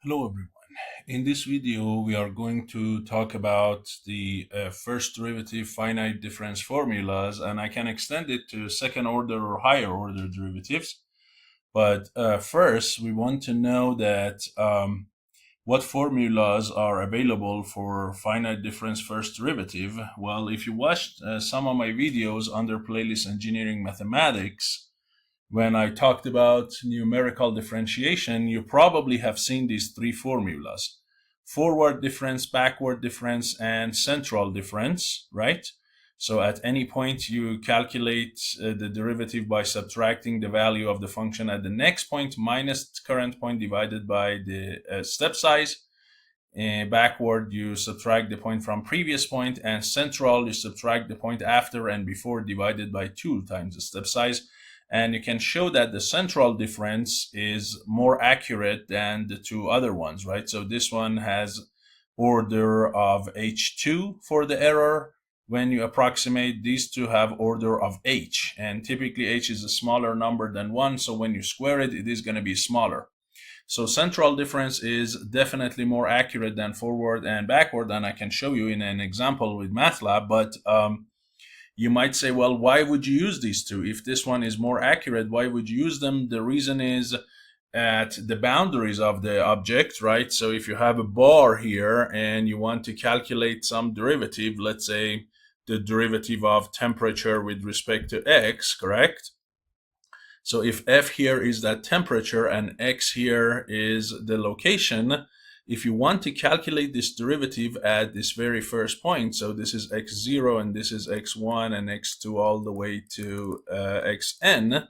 Hello everyone. In this video, we are going to talk about the first derivative finite difference formulas, and I can extend it to second order or higher order derivatives. But first, we want to know that what formulas are available for finite difference first derivative. Well, if you watched some of my videos under playlist Engineering Mathematics, when I talked about numerical differentiation, you probably have seen these three formulas: forward difference, backward difference, and central difference, right? So at any point, you calculate the derivative by subtracting the value of the function at the next point minus current point divided by the step size. Backward, you subtract the point from previous point, and central, you subtract the point after and before divided by 2 times the step size. And you can show that the central difference is more accurate than the two other ones, right? So this one has order of h2 for the error. When you approximate, these two have order of h, and typically h is a smaller number than 1, so when you square it, it is going to be smaller. So central difference is definitely more accurate than forward and backward, and I can show you in an example with MATLAB. But you might say, well, why would you use these two? If this one is more accurate, why would you use them? The reason is at the boundaries of the object, right? So if you have a bar here and you want to calculate some derivative, let's say the derivative of temperature with respect to x, correct? So if f here is that temperature and x here is the location, if you want to calculate this derivative at this very first point, so this is x0 and this is x1 and x2 all the way to xn,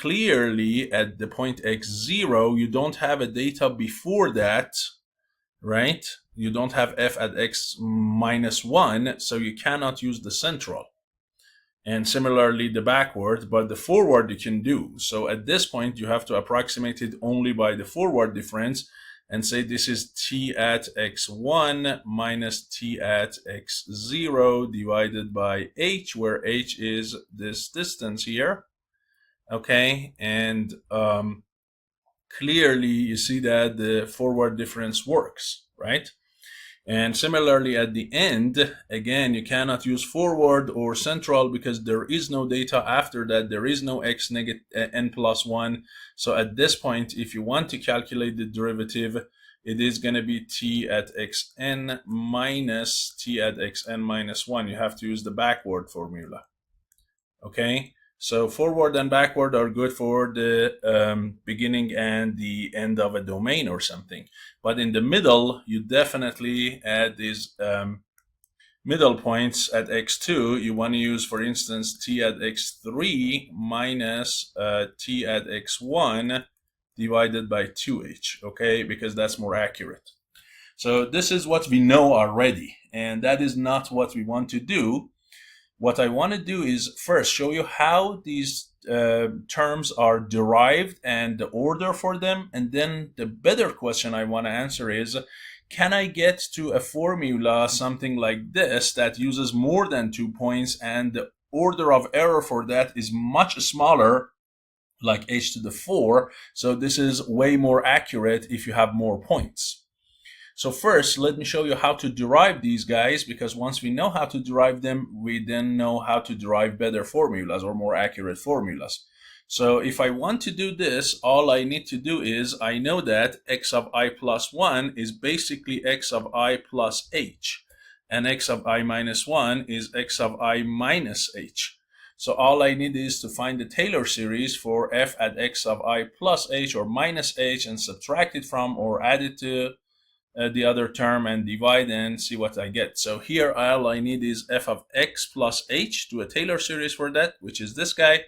clearly at the point x0, you don't have a data before that, right? You don't have f at x minus 1, so you cannot use the central. And similarly the backward, but the forward you can do. So at this point, you have to approximate it only by the forward difference and say this is t at x1 minus t at x0 divided by h, where h is this distance here. Okay, and clearly you see that the forward difference works, right? And similarly at the end, again, you cannot use forward or central because there is no data after that. There is no x negative n plus 1. So at this point, if you want to calculate the derivative, it is going to be t at xn minus t at xn minus 1. You have to use the backward formula. Okay? So forward and backward are good for the beginning and the end of a domain or something. But in the middle, you definitely add these middle points at x2. You want to use, for instance, t at x3 minus t at x1 divided by 2h, okay? Because that's more accurate. So this is what we know already, and that is not what we want to do. What I want to do is first show you how these terms are derived and the order for them. And then the better question I want to answer is, can I get to a formula, something like this, that uses more than 2 points and the order of error for that is much smaller, like h to the 4. So this is way more accurate if you have more points. So first, let me show you how to derive these guys, because once we know how to derive them, we then know how to derive better formulas or more accurate formulas. So if I want to do this, all I need to do is, I know that x of I plus 1 is basically x of I plus h, and x of I minus 1 is x of I minus h. So all I need is to find the Taylor series for f at x of I plus h or minus h and subtract it from or add it to the other term and divide and see what I get. So here all I need is f of x plus h, to a Taylor series for that, which is this guy,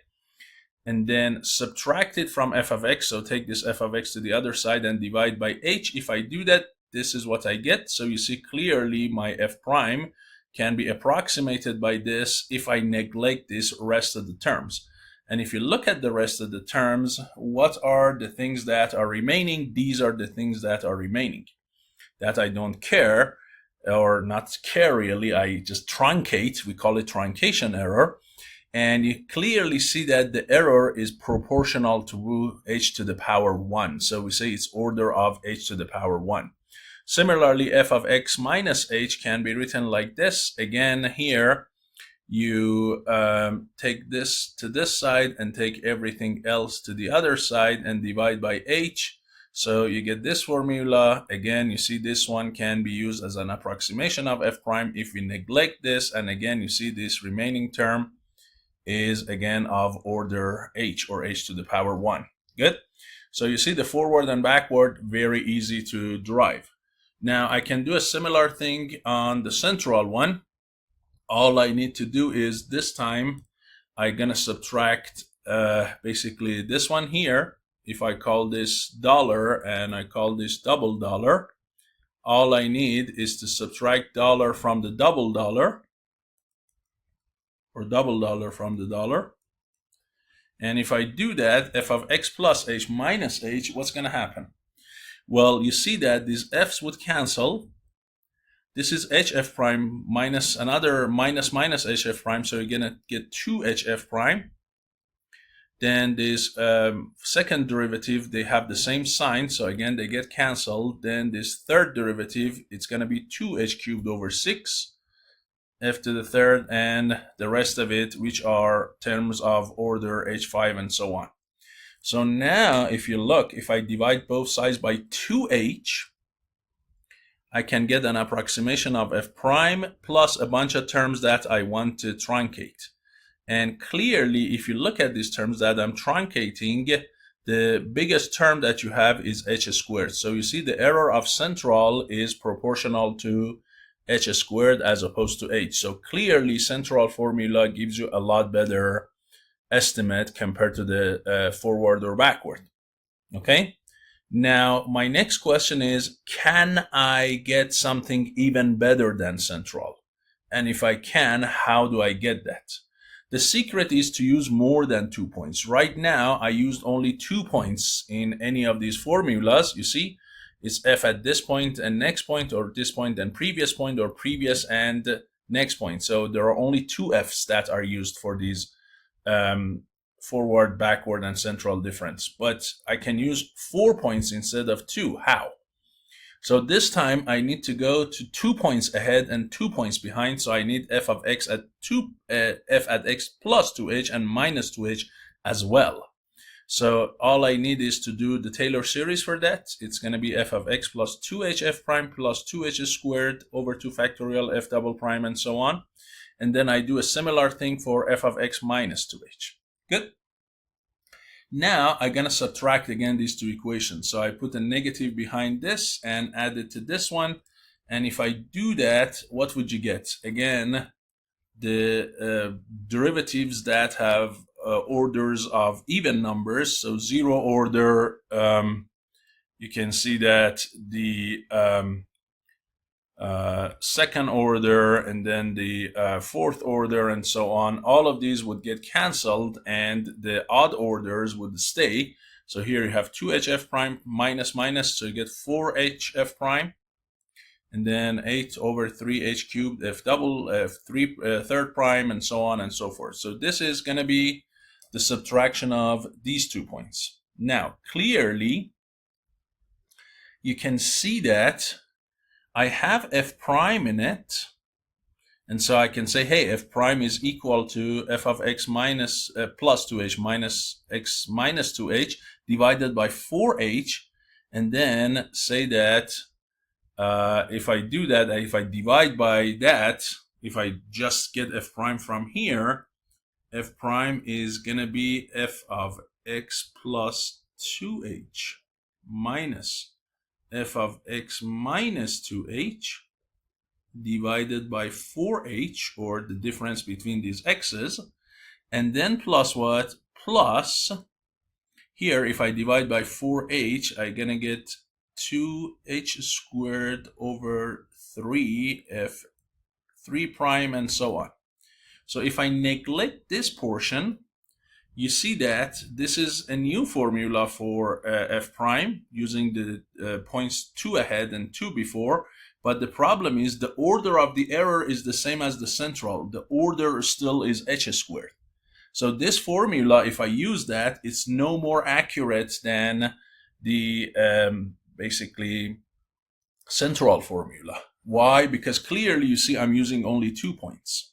and then subtract it from f of x. So take this f of x to the other side and divide by h. If I do that, this is what I get. So you see clearly my f prime can be approximated by this if I neglect this rest of the terms. And if you look at the rest of the terms, what are the things that are remaining? These are the things that are remaining. That I don't care, or not care really, I just truncate. We call it truncation error. And you clearly see that the error is proportional to h to the power 1. So we say it's order of h to the power 1. Similarly, f of x minus h can be written like this. Again, here you take this to this side and take everything else to the other side and divide by h. So you get this formula. Again, you see this one can be used as an approximation of f prime if we neglect this. And again, you see this remaining term is again of order h, or h to the power 1. Good. So you see the forward and backward, very easy to derive. Now I can do a similar thing on the central one. All I need to do is this time I'm gonna subtract basically this one here. If I call this dollar and I call this double dollar, all I need is to subtract dollar from the double dollar, or double dollar from the dollar. And if I do that, f of x plus h minus h, what's going to happen? Well, you see that these f's would cancel. This is hf prime minus another minus hf prime, so you're going to get 2hf prime. Then this second derivative, they have the same sign, so again they get canceled. Then this third derivative, it's going to be 2h cubed over 6 f to the third, and the rest of it, which are terms of order h5 and so on. So now if you look, if I divide both sides by 2h, I can get an approximation of f prime plus a bunch of terms that I want to truncate. And clearly, if you look at these terms that I'm truncating, the biggest term that you have is h squared. So you see the error of central is proportional to h squared as opposed to h. So clearly, central formula gives you a lot better estimate compared to the forward or backward. Okay. Now, my next question is, can I get something even better than central? And if I can, how do I get that? The secret is to use more than 2 points. Right now, I used only 2 points in any of these formulas. You see, it's f at this point and next point, or this point and previous point, or previous and next point. So there are only 2 f's that are used for these forward, backward, and central difference. But I can use 4 points instead of 2. How? So this time I need to go to 2 points ahead and 2 points behind. So I need f of x at f at x plus 2h and minus 2h as well. So all I need is to do the Taylor series for that. It's going to be f of x plus 2h f prime plus 2h squared over 2 factorial f double prime and so on. And then I do a similar thing for f of x minus 2h. Good. Now I'm going to subtract again these two equations. So I put a negative behind this and add it to this one. And if I do that, what would you get? Again, the derivatives that have orders of even numbers. So 0 order, you can see that the second order and then the fourth order and so on, all of these would get canceled and the odd orders would stay. So here you have 2hf prime minus minus, so you get 4hf prime, and then 8 over 3h cubed f double f3 third prime and so on and so forth. So this is going to be the subtraction of these 2 points. Now clearly you can see that I have f prime in it, and so I can say, hey, f prime is equal to f of x minus plus 2h minus x minus 2h divided by 4h, and then say that if I do that, if I divide by that, if I just get f prime from here, f prime is going to be f of x plus 2h minus f of x minus 2h divided by 4h, or the difference between these x's, and then plus what? Plus, here if I divide by 4h, I'm going to get 2h squared over 3f 3 prime and so on. So if I neglect this portion, you see that this is a new formula for f prime using the points 2 ahead and 2 before. But the problem is the order of the error is the same as the central. The order still is h squared. So this formula, if I use that, it's no more accurate than the basically central formula. Why? Because clearly you see I'm using only 2 points.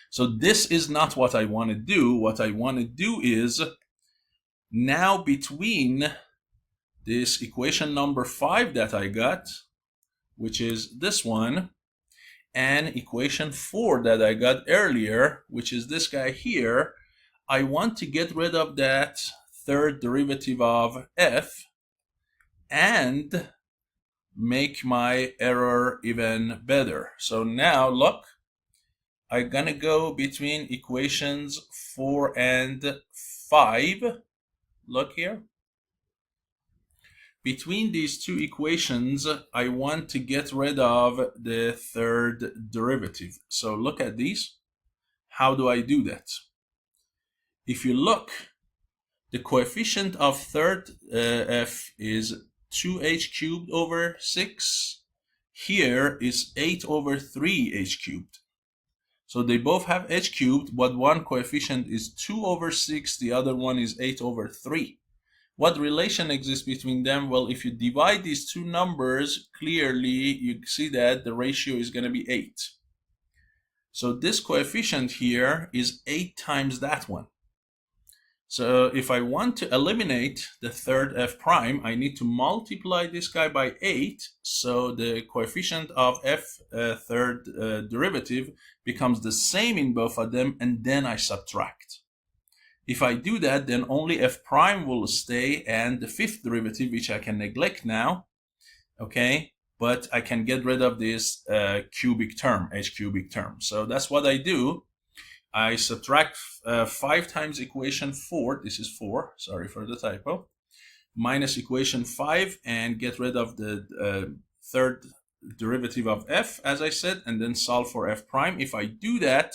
So this is not what I want to do. What I want to do is now between this equation number 5 that I got, which is this one, and equation 4 that I got earlier, which is this guy here, I want to get rid of that third derivative of f and make my error even better. So now look, I'm gonna go between equations 4 and 5. Look here. Between these two equations, I want to get rid of the third derivative. So look at these. How do I do that? If you look, the coefficient of third f is 2h cubed over 6. Here is 8 over 3h cubed. So they both have h cubed, but one coefficient is 2 over 6, the other one is 8 over 3. What relation exists between them? Well, if you divide these two numbers, clearly you see that the ratio is going to be 8. So this coefficient here is 8 times that one. So if I want to eliminate the third f prime, I need to multiply this guy by 8. So the coefficient of f third derivative becomes the same in both of them, and then I subtract. If I do that, then only f prime will stay and the fifth derivative, which I can neglect now, okay? But I can get rid of this cubic term, h cubic term. So that's what I do. I subtract 5 times equation 4, this is 4, sorry for the typo, minus equation 5 and get rid of the third derivative of f, as I said, and then solve for f prime. If I do that,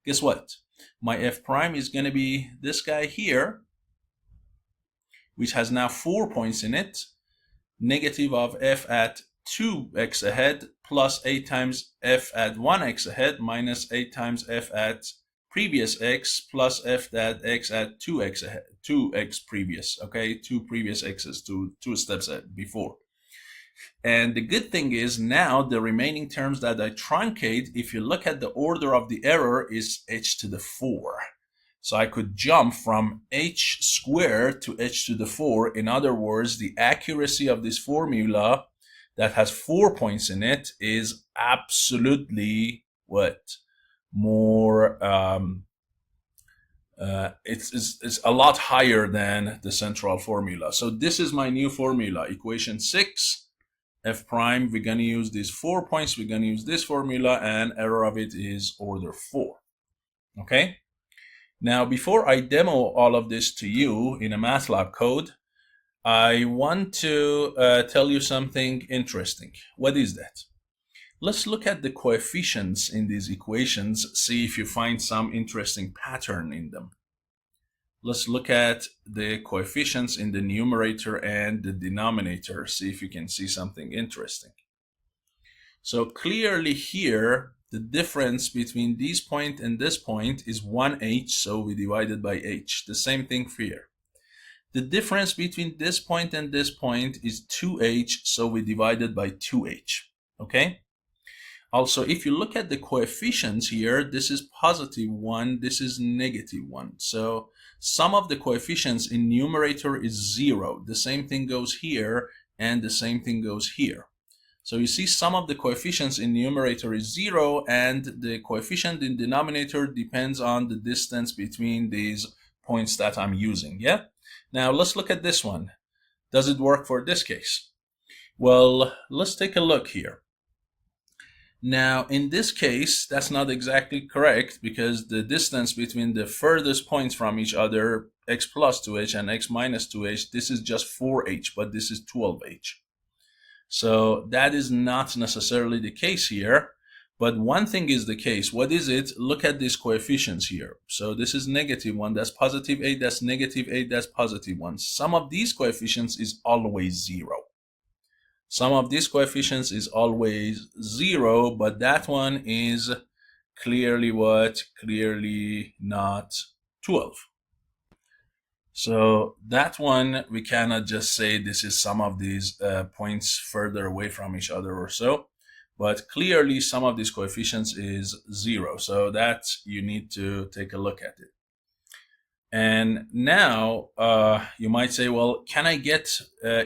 guess what? My f prime is going to be this guy here, which has now 4 points in it, negative of f at 2x ahead plus 8 times f at 1x ahead minus 8 times f at previous x plus f at x at 2x ahead, 2x previous, okay, 2 previous x's, two steps before. And the good thing is now the remaining terms that I truncate, if you look at the order of the error, is h to the 4. So I could jump from h squared to h to the 4. In other words, the accuracy of this formula that has 4 points in it is absolutely what? More, it's a lot higher than the central formula. So this is my new formula, equation 6, f prime, we're going to use these 4 points, we're going to use this formula, and error of it is order 4. Okay? Now, before I demo all of this to you in a MATLAB code, I want to tell you something interesting. What is that? Let's look at the coefficients in these equations, see if you find some interesting pattern in them. Let's look at the coefficients in the numerator and the denominator, see if you can see something interesting. So clearly here, the difference between this point and this point is 1h, so we divided by h. The same thing for here. The difference between this point and this point is 2h, so we divided by 2h, okay? Also, if you look at the coefficients here, this is positive 1, this is negative 1. So sum of the coefficients in numerator is 0. The same thing goes here, and the same thing goes here. So you see sum of the coefficients in numerator is 0, and the coefficient in denominator depends on the distance between these points that I'm using, yeah? Now let's look at this one. Does it work for this case? Well, let's take a look here. Now, in this case, that's not exactly correct because the distance between the furthest points from each other, x plus 2h and x minus 2h, this is just 4h, but this is 12h. So that is not necessarily the case here, but one thing is the case. What is it? Look at these coefficients here. So this is negative 1, that's positive 8, that's negative 8, that's positive 1. Sum of these coefficients is always 0. Sum of these coefficients is always 0, but that one is clearly what? Clearly not 12. So that one, we cannot just say this is some of these points further away from each other or so, but clearly some of these coefficients is 0. So that you need to take a look at it. And now you might say, well, can I get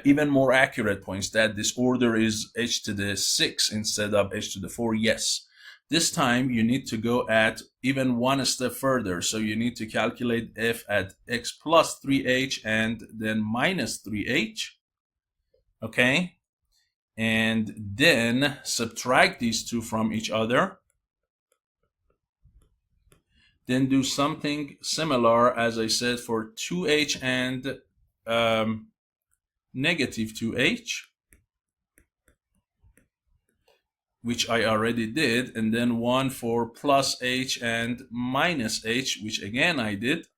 even more accurate points that this order is h to the 6 instead of h to the 4? Yes. This time you need to go at even one step further. So you need to calculate f at x plus 3h and then minus 3h. Okay. And then subtract these two from each other. Then do something similar, as I said, for 2h and negative 2h, which I already did, and then one for plus h and minus h, which again I did.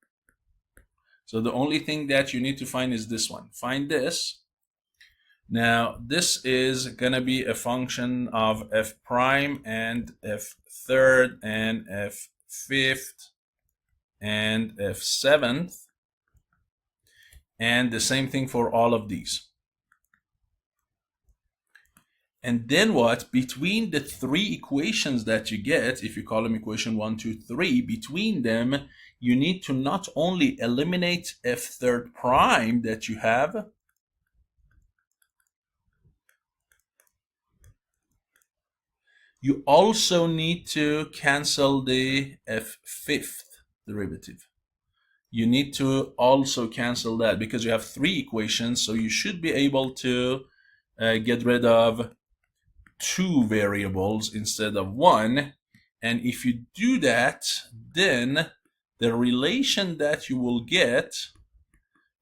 So the only thing that you need to find is this one. Find this. Now this is going to be a function of f prime and f third and f fifth and f seventh, and the same thing for all of these. And then what? Between the three equations that you get, if you call them equation 1, 2, 3, between them, you need to not only eliminate f third prime that you have, you also need to cancel the f fifth derivative. You need to also cancel that because you have three equations, so you should be able to get rid of two variables instead of one. And if you do that, then the relation that you will get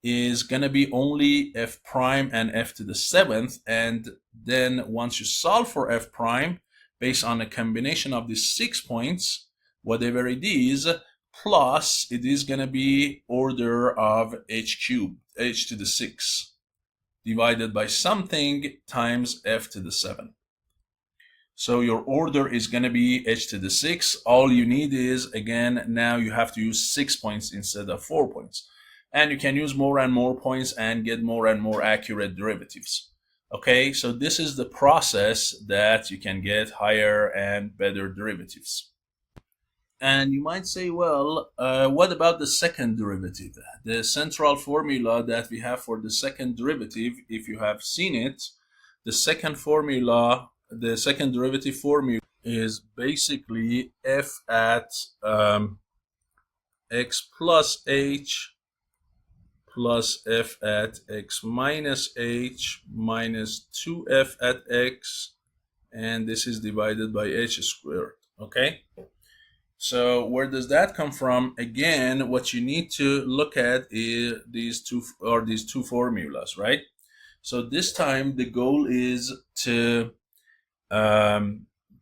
is going to be only f prime and f to the 7th. And then once you solve for f prime, based on a combination of these 6 points, whatever it is, plus it is going to be order of h cubed, h to the 6, divided by something times f to the 7. So your order is going to be h to the 6. All you need is, again, now you have to use 6 points instead of 4 points. And you can use more and more points and get more and more accurate derivatives. Okay, so this is the process that you can get higher and better derivatives. And you might say, well, what about the second derivative? The central formula that we have for the second derivative, if you have seen it, the second derivative formula is basically f at x plus h plus f at x minus h minus 2f at x, and this is divided by h squared. Okay, so where does that come from? Again, what you need to look at is these two formulas, right? So this time the goal is to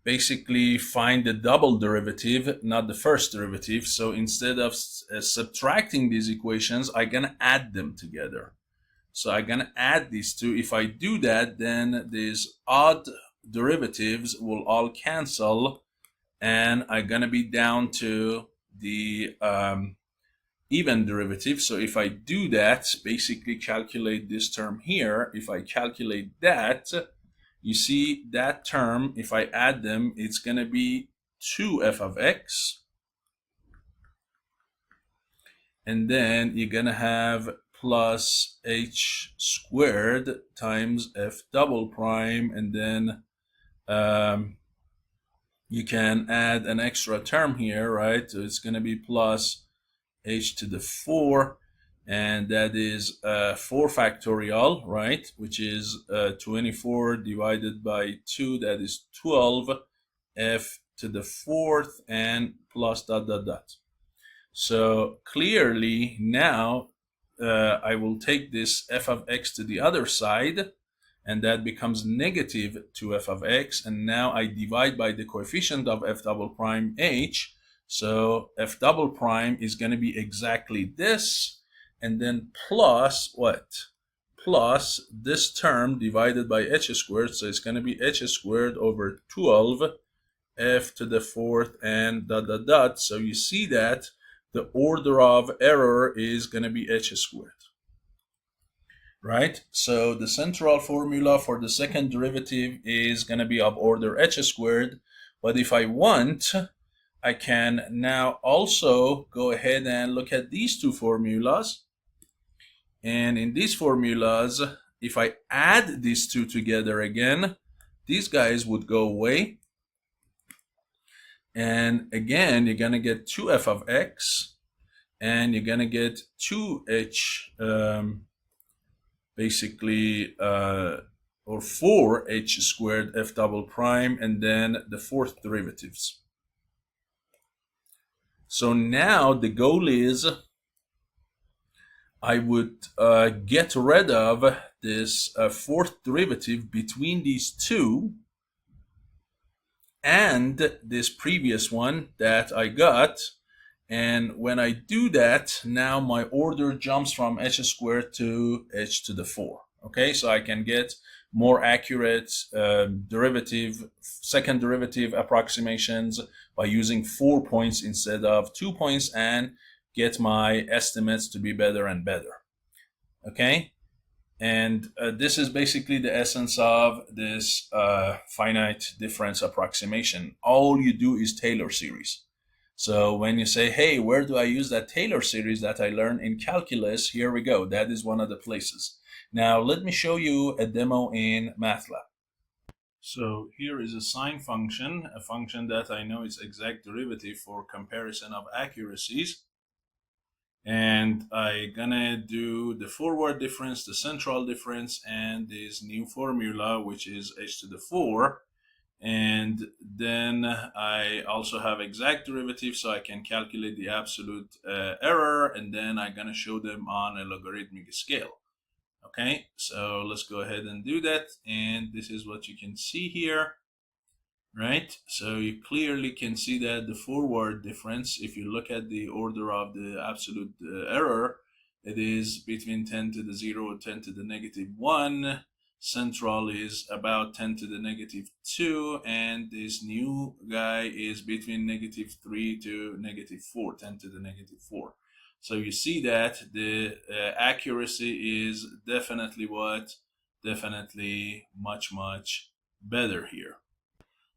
basically find the double derivative, not the first derivative. So instead of subtracting these equations, I'm going to add them together. So I'm going to add these two. If I do that, then these odd derivatives will all cancel, and I'm going to be down to the even derivative. So if I do that, basically calculate this term here, if I calculate that, you see that term, if I add them, it's going to be 2f of x. And then you're going to have plus h squared times f double prime. And then you can add an extra term here, right? So it's going to be plus h to the 4. And that is 4 factorial, right? Which is 24 divided by 2, that is 12, f to the 4th, and plus dot dot dot. So clearly now I will take this f of x to the other side, and that becomes negative 2f of x, and now I divide by the coefficient of f double prime h. So f double prime is going to be exactly this, and then plus what? Plus this term divided by h squared. So it's going to be h squared over 12 f to the 4th and dot dot dot. So you see that the order of error is going to be h squared. Right? So the central formula for the second derivative is going to be of order h squared. But if I want, I can now also go ahead and look at these two formulas. And in these formulas, if I add these two together again, these guys would go away. And again, you're going to get 2f of x, and you're going to get 2h, basically, or 4h squared f double prime, and then the fourth derivatives. So now the goal is I would get rid of this fourth derivative between these two and this previous one that I got. And when I do that, now my order jumps from h squared to h to the 4. Okay, so I can get more accurate second derivative approximations by using 4 points instead of 2 points, and get my estimates to be better and better. Okay, and this is basically the essence of this finite difference approximation. All you do is Taylor series. So when you say, hey, where do I use that Taylor series that I learned in calculus? Here we go. That is one of the places. Now, let me show you a demo in MATLAB. So here is a sine function, a function that I know is exact derivative for comparison of accuracies. And I'm gonna do the forward difference, the central difference, and this new formula, which is h to the 4. And then I also have exact derivative, so I can calculate the absolute error, and then I'm going to show them on a logarithmic scale. Okay, so let's go ahead and do that. And this is what you can see here, right? So you clearly can see that the forward difference, if you look at the order of the absolute error, it is between 10 to the 0 and 10 to the negative 1. Central is about 10 to the negative 2, and this new guy is between negative 3 to negative 4, 10 to the negative 4. So you see that the accuracy is definitely much better here.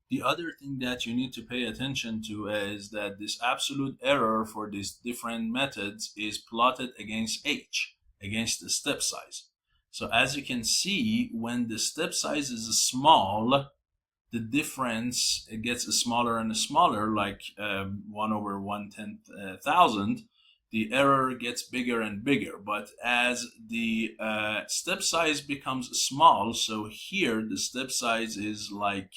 The other thing that you need to pay attention to is that this absolute error for these different methods is plotted against h, against the step size. So as you can see, when the step size is small, the difference, it gets smaller and smaller, like 1 over 1/10,000. The error gets bigger and bigger. But as the step size becomes small, so here the step size is like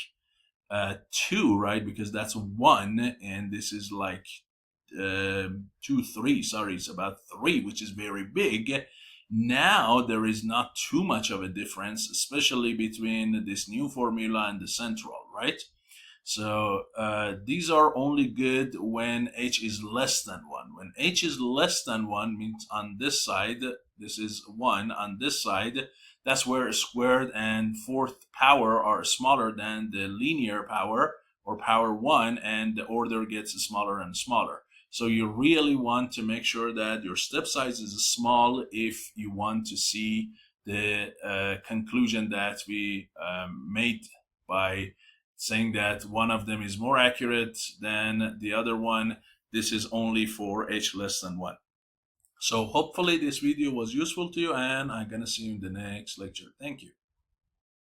2, right? Because that's 1, and this is like 3, sorry, it's about 3, which is very big. Now there is not too much of a difference, especially between this new formula and the central, right? So these are only good when h is less than 1. When h is less than 1 means on this side, this is 1. On this side, that's where a squared and fourth power are smaller than the linear power, or power 1, and the order gets smaller and smaller. So you really want to make sure that your step size is small if you want to see the conclusion that we made by saying that one of them is more accurate than the other one. This is only for h less than 1. So hopefully this video was useful to you, and I'm going to see you in the next lecture. Thank you.